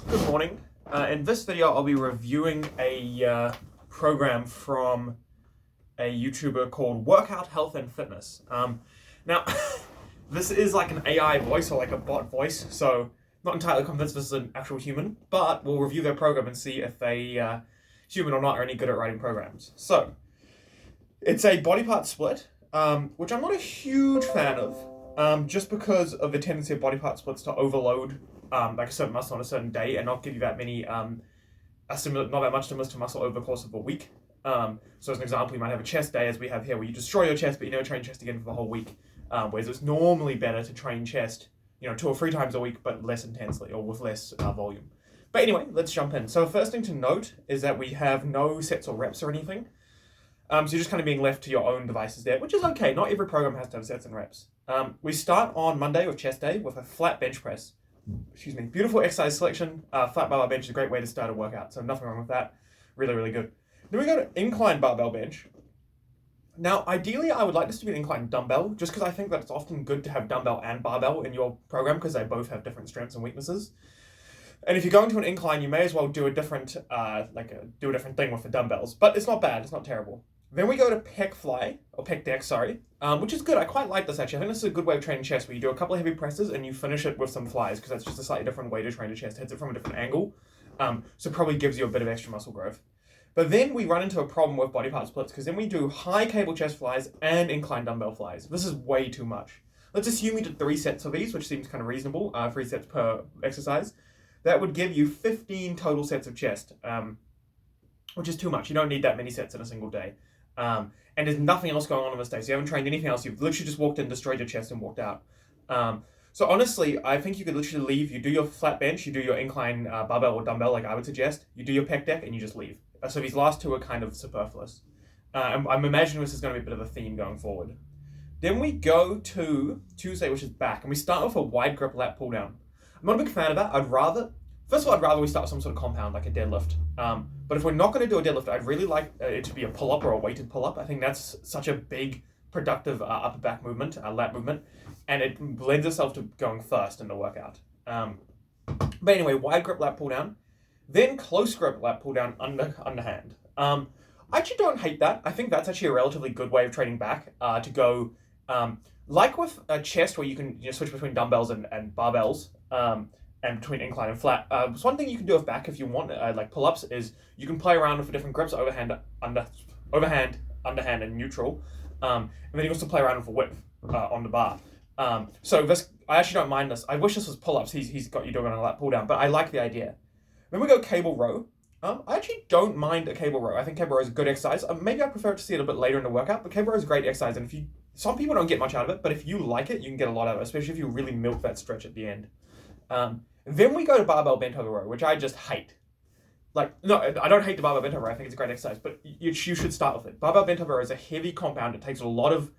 Good morning. In this video, I'll be reviewing a program from a YouTuber called Workout Health and Fitness. Now, this is like an AI voice or like a bot voice, so not entirely convinced this is an actual human, but we'll review their program and see if they, human or not, are any good at writing programs. So, it's a body part split, which I'm not a huge fan of, just because of the tendency of body part splits to overload like a certain muscle on a certain day and not give you that many not that much stimulus to muscle over the course of a week. So as an example, you might have a chest day, as we have here, where you destroy your chest, but you never train chest again for the whole week. Whereas it's normally better to train chest, 2 or 3 times a week, but less intensely or with less volume. But anyway, let's jump in. So the first thing to note is that we have no sets or reps or anything. So you're just kind of being left to your own devices there, which is okay. Not every program has to have sets and reps. We start on Monday with chest day with a flat bench press. Beautiful exercise selection. Flat barbell bench is a great way to start a workout, so nothing wrong with that. Really, really good. Then we go to incline barbell bench. Now, ideally, I would like this to be an incline dumbbell, just because I think that it's often good to have dumbbell and barbell in your program, because they both have different strengths and weaknesses. And if you're going to an incline, you may as well do a different, do a different thing with the dumbbells. But it's not bad. It's not terrible. Then we go to pec deck, which is good. I quite like this, actually. I think this is a good way of training chest, where you do a couple of heavy presses and you finish it with some flies, because that's just a slightly different way to train the chest. It hits it from a different angle, so probably gives you a bit of extra muscle growth. But then we run into a problem with body part splits, because then we do high cable chest flies and incline dumbbell flies. This is way too much. Let's assume we did 3 sets of these, which seems kind of reasonable, 3 sets per exercise. That would give you 15 total sets of chest, which is too much. You don't need that many sets in a single day. And there's nothing else going on this day, so you haven't trained anything else. You've literally just walked in, destroyed your chest, and walked out. So honestly, I think you could literally leave. You do your flat bench, you do your incline barbell or dumbbell, like I would suggest. You do your pec deck, and you just leave. So these last 2 are kind of superfluous. I'm imagining this is going to be a bit of a theme going forward. Then we go to Tuesday, which is back, and we start with a wide grip lat pull down. I'm not a big fan of that. First of all, I'd rather we start with some sort of compound, like a deadlift. But if we're not going to do a deadlift, I'd really like it to be a pull-up or a weighted pull-up. I think that's such a big, productive upper back movement, lat movement, and it lends itself to going first in the workout. But anyway, wide grip lat pull down, then close grip lat pull down underhand. I actually don't hate that. I think that's actually a relatively good way of training back, to go, like with a chest, where you can switch between dumbbells and barbells, and between incline and flat. So one thing you can do with back, if you want, like pull-ups, is you can play around with different grips, overhand, underhand, and neutral. And then you also play around with the width on the bar. So this, I actually don't mind this. I wish this was pull-ups. He's got you doing a lat pull down, but I like the idea. Then we go cable row. I actually don't mind a cable row. I think cable row is a good exercise. Maybe I prefer to see it a bit later in the workout, but cable row is a great exercise. And some people don't get much out of it, but if you like it, you can get a lot out of it, especially if you really milk that stretch at the end. Then we go to barbell bent over row, which I just hate. No, I don't hate the barbell bent over row. I think it's a great exercise, but you should start with it. Barbell bent over row is a heavy compound. It takes a lot of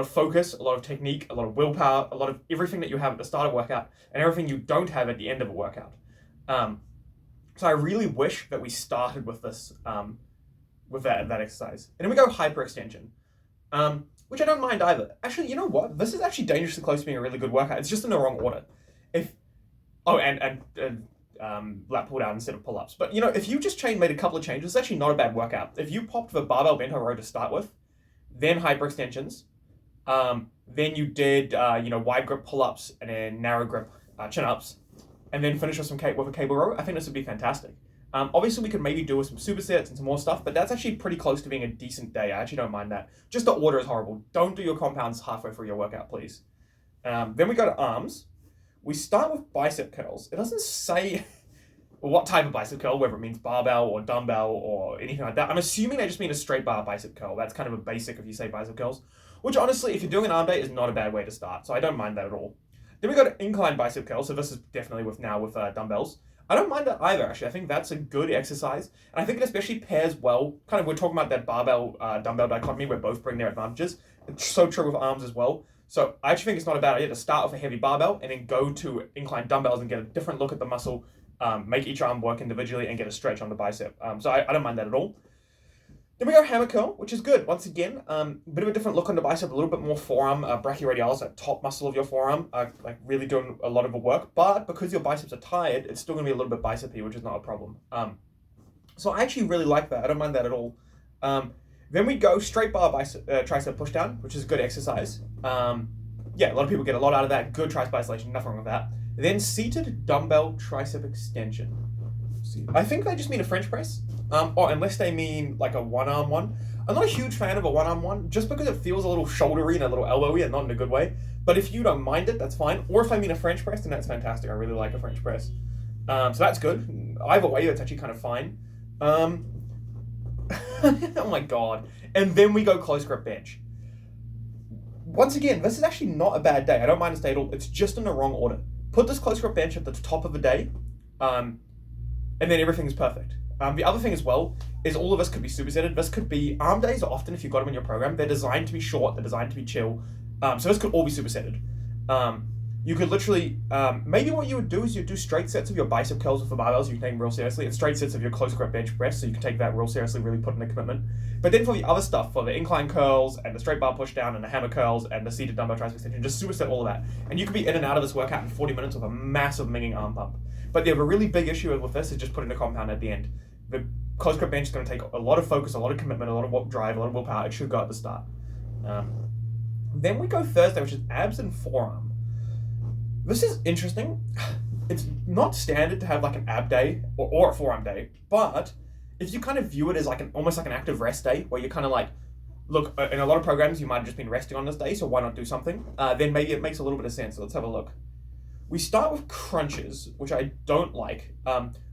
focus, a lot of technique, a lot of willpower, a lot of everything that you have at the start of a workout, and everything you don't have at the end of a workout. So I really wish that we started with this, with that exercise. And then we go hyperextension, which I don't mind either. Actually, you know what? This is actually dangerously close to being a really good workout. It's just in the wrong order. Lat pull down instead of pull-ups. But if you just made a couple of changes, it's actually not a bad workout. If you popped the barbell bent over row to start with, then hyperextensions, then you did wide grip pull-ups and then narrow grip chin-ups, and then finish with with a cable row, I think this would be fantastic. Obviously, we could maybe do with some supersets and some more stuff, but that's actually pretty close to being a decent day. I actually don't mind that. Just the order is horrible. Don't do your compounds halfway through your workout, please. Then we go to arms. We start with bicep curls. It doesn't say what type of bicep curl, whether it means barbell or dumbbell or anything like that. I'm assuming they just mean a straight bar bicep curl. That's kind of a basic if you say bicep curls, which honestly, if you're doing an arm day, is not a bad way to start. So I don't mind that at all. Then we go to incline bicep curl. So this is definitely with dumbbells. I don't mind that either, actually. I think that's a good exercise. And I think it especially pairs well. We're talking about that barbell dumbbell dichotomy where both bring their advantages. It's so true with arms as well. So I actually think it's not a bad idea to start with a heavy barbell and then go to incline dumbbells and get a different look at the muscle, make each arm work individually and get a stretch on the bicep. So I don't mind that at all. Then we go hammer curl, which is good. Once again, bit of a different look on the bicep, a little bit more forearm, brachioradialis, that top muscle of your forearm, like really doing a lot of the work. But because your biceps are tired, it's still going to be a little bit bicepy, which is not a problem. So I actually really like that. I don't mind that at all. Then we go straight bar tricep pushdown, which is a good exercise. Yeah, a lot of people get a lot out of that. Good tricep isolation, nothing wrong with that. Then seated dumbbell tricep extension. I think they just mean a French press, or unless they mean like a one-arm one. I'm not a huge fan of a one-arm one, just because it feels a little shouldery and a little elbowy and not in a good way. But if you don't mind it, that's fine. Or if I mean a French press, then that's fantastic. I really like a French press. So that's good. Either way, that's actually kind of fine. Oh my god. And then we go close grip bench. Once again, this is actually not a bad day. I don't mind this day at all. It's just in the wrong order. Put this close grip bench at the top of the day, and then everything's perfect. The other thing as well is all of this could be supersetted. This could be arm days. Often, if you've got them in your program, they're designed to be short. They're designed to be chill. So this could all be supersetted. You could literally, maybe what you would do is you'd do straight sets of your bicep curls with the barbells you can take real seriously, and straight sets of your close grip bench press, so you can take that real seriously, really put in a commitment. But then for the other stuff, for the incline curls and the straight bar push down and the hammer curls and the seated dumbbell tricep extension, just superset all of that. And you could be in and out of this workout in 40 minutes with a massive minging arm pump. But they have a really big issue with this is just putting a compound at the end. The close grip bench is going to take a lot of focus, a lot of commitment, a lot of drive, a lot of willpower. It should go at the start. Then we go Thursday, which is abs and forearm. This is interesting. It's not standard to have like an ab day or a forearm day, but if you kind of view it as like almost like an active rest day, where you're kind of like, look, in a lot of programs you might have just been resting on this day, so why not do something? Then maybe it makes a little bit of sense. So let's have a look. We start with crunches, which I don't like,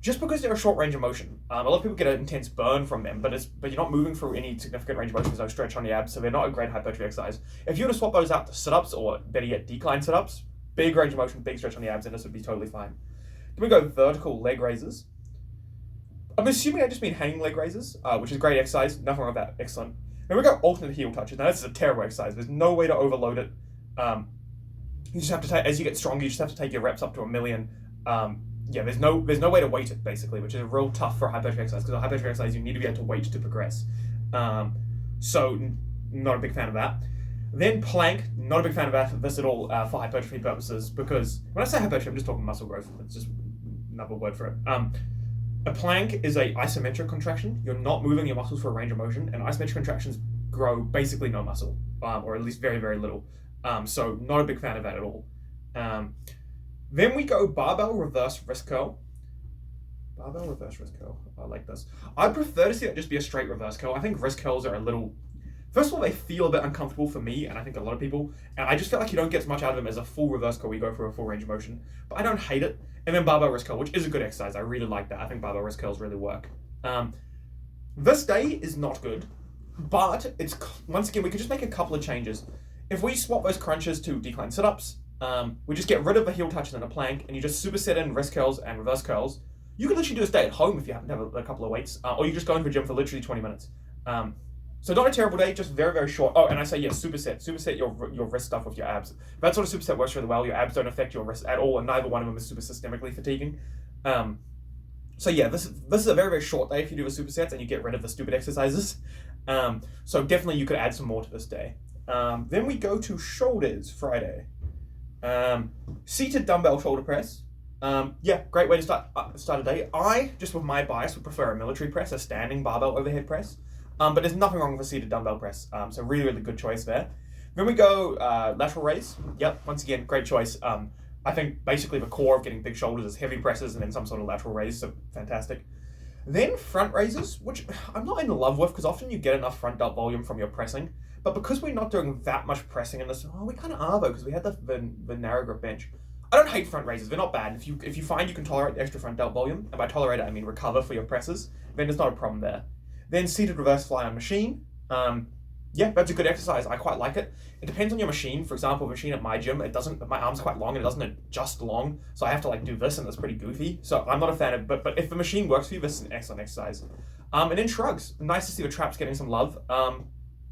just because they're a short range of motion. A lot of people get an intense burn from them, but you're not moving through any significant range of motion. There's no stretch on the abs, so they're not a great hypertrophy exercise. If you were to swap those out to sit-ups, or better yet, decline sit-ups, big range of motion, big stretch on the abs, and this would be totally fine. Then we go vertical leg raises. I'm assuming I just mean hanging leg raises, which is a great exercise. Nothing wrong with that. Excellent. Then we go alternate heel touches. Now this is a terrible exercise. There's no way to overload it. You just have to take, as you get stronger, you just have to take your reps up to 1,000,000. Yeah, there's no way to weight it basically, which is real tough for a hypertrophy exercise, because a hypertrophy exercise you need to be able to weight to progress. So not a big fan of that. Then plank, not a big fan of this at all for hypertrophy purposes, because when I say hypertrophy, I'm just talking muscle growth. It's just another word for it. A plank is a isometric contraction. You're not moving your muscles for a range of motion, and isometric contractions grow basically no muscle, or at least very, very little. So not a big fan of that at all. Then we go barbell reverse wrist curl. Barbell reverse wrist curl. I like this. I prefer to see that just be a straight reverse curl. I think wrist curls are a little... First of all, they feel a bit uncomfortable for me, and I think a lot of people, and I just feel like you don't get as much out of them as a full reverse curl where you go for a full range of motion. But I don't hate it. And then barbell wrist curl, which is a good exercise. I really like that. I think barbell wrist curls really work. This day is not good, but it's, once again, we could just make a couple of changes. If we swap those crunches to decline sit-ups, we just get rid of the heel touches and a plank, and you just superset in wrist curls and reverse curls. You can literally do this day at home if you happen to have a couple of weights, or you just go into the gym for literally 20 minutes. So not a terrible day, just very, very short. Oh, and I say, yes, superset your wrist stuff with your abs. That sort of superset works really well. Your abs don't affect your wrists at all, and neither one of them is super systemically fatiguing. So yeah, this is a very, very short day if you do the supersets and you get rid of the stupid exercises. So definitely you could add some more to this day. Then we go to shoulders, Friday. Seated dumbbell shoulder press. Yeah, great way to start a day. I, just with my bias, would prefer a military press, a standing barbell overhead press. But there's nothing wrong with a seated dumbbell press. So really, really good choice there. Then we go lateral raise. Yep, once again, great choice. I think basically the core of getting big shoulders is heavy presses and then some sort of lateral raise, so fantastic. Then front raises, which I'm not in love with, because often you get enough front delt volume from your pressing. But because we're not doing that much pressing in this, we kind of are though, because we had the narrow grip bench. I don't hate front raises, they're not bad. If you find you can tolerate the extra front delt volume, and by tolerate it I mean recover for your presses, then there's not a problem there. Then seated reverse fly on machine. Yeah, that's a good exercise. I quite like it. It depends on your machine. For example, the machine at my gym, my arm's quite long and it doesn't adjust long, so I have to like do this and it's pretty goofy. So I'm not a fan of, but if the machine works for you, this is an excellent exercise. And then shrugs. Nice to see the traps getting some love.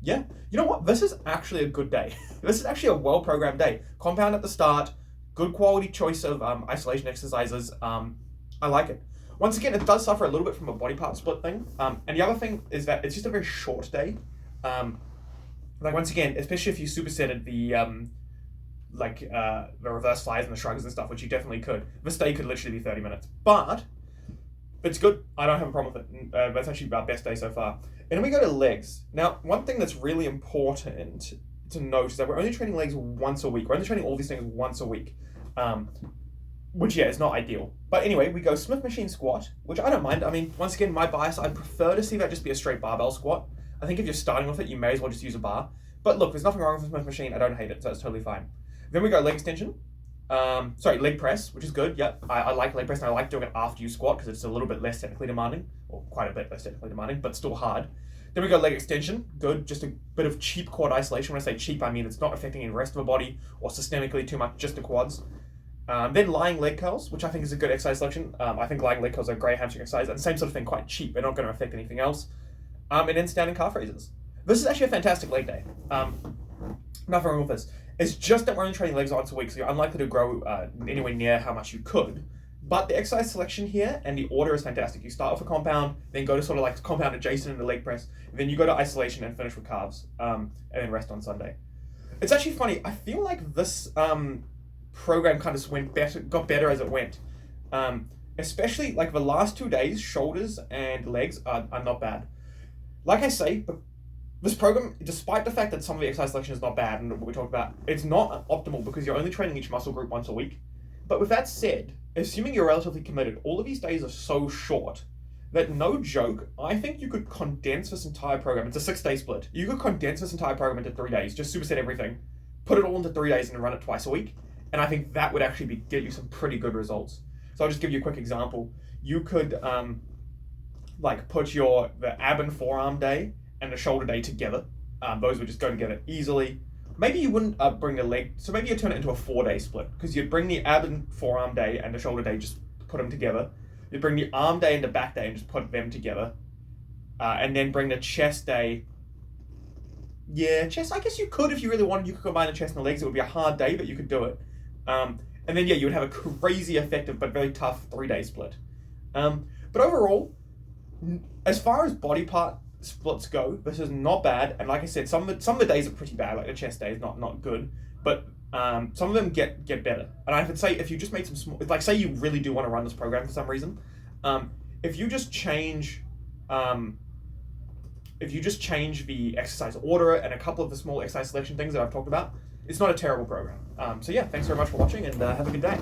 Yeah, you know what? This is actually a good day. This is actually a well-programmed day. Compound at the start, good quality choice of isolation exercises. I like it. Once again, it does suffer a little bit from a body part split thing. And the other thing is that it's just a very short day. Like once again, especially if you supersetted the reverse flies and the shrugs and stuff, which you definitely could. This day could literally be 30 minutes, but it's good. I don't have a problem with it. That's actually our best day so far. And then we go to legs. Now, one thing that's really important to note is that we're only training legs once a week. We're only training all these things once a week, which, yeah, is not ideal. But anyway, we go Smith machine squat, which I don't mind. I mean, once again, my bias, I'd prefer to see that just be a straight barbell squat. I think if you're starting with it, you may as well just use a bar. But look, there's nothing wrong with the Smith machine. I don't hate it, so it's totally fine. Then we go leg extension. Leg press, which is good. Yep, I like leg press, and I like doing it after you squat because it's a little bit less technically demanding, or quite a bit less technically demanding, but still hard. Then we go leg extension. Good, just a bit of cheap quad isolation. When I say cheap, I mean it's not affecting the rest of the body or systemically too much, just the quads. Then lying leg curls, which I think is a good exercise selection. I think lying leg curls are a great hamstring exercise, and same sort of thing, quite cheap. They're not going to affect anything else. And then standing calf raises. This is actually a fantastic leg day. Nothing wrong with this. It's just that we're only training legs once a week, so you're unlikely to grow anywhere near how much you could. But the exercise selection here and the order is fantastic. You start with a compound, then go to sort of like compound adjacent in the leg press, then you go to isolation and finish with calves, and then rest on Sunday. It's actually funny. I feel like this program kind of got better as it went. Especially like the last 2 days, shoulders and legs are not bad. Like I say, this program, despite the fact that some of the exercise selection is not bad and what we talked about, it's not optimal because you're only training each muscle group once a week. But with that said, assuming you're relatively committed, all of these days are so short that, no joke, I think you could condense this entire program. It's a 6-day split. You could condense this entire program into 3 days, just superset everything, put it all into 3 days and run it twice a week. And I think that would actually get you some pretty good results. So I'll just give you a quick example. You could put the ab and forearm day and the shoulder day together. Those would just go together easily. Maybe you wouldn't bring the leg, so maybe you turn it into a 4-day split, because you'd bring the ab and forearm day and the shoulder day, just put them together. You'd bring the arm day and the back day and just put them together. And then bring the chest day. Yeah, chest, I guess you could if you really wanted, you could combine the chest and the legs. It would be a hard day, but you could do it. And then, yeah, you would have a crazy effective but very tough 3-day split. But overall, as far as body part splits go, this is not bad. And like I said, some of the days are pretty bad, like the chest day is not good, but some of them get better. And I would say if you just made some small, like say you really do want to run this program for some reason, if you just change the exercise order and a couple of the small exercise selection things that I've talked about, it's not a terrible program. So yeah, thanks very much for watching, and have a good day.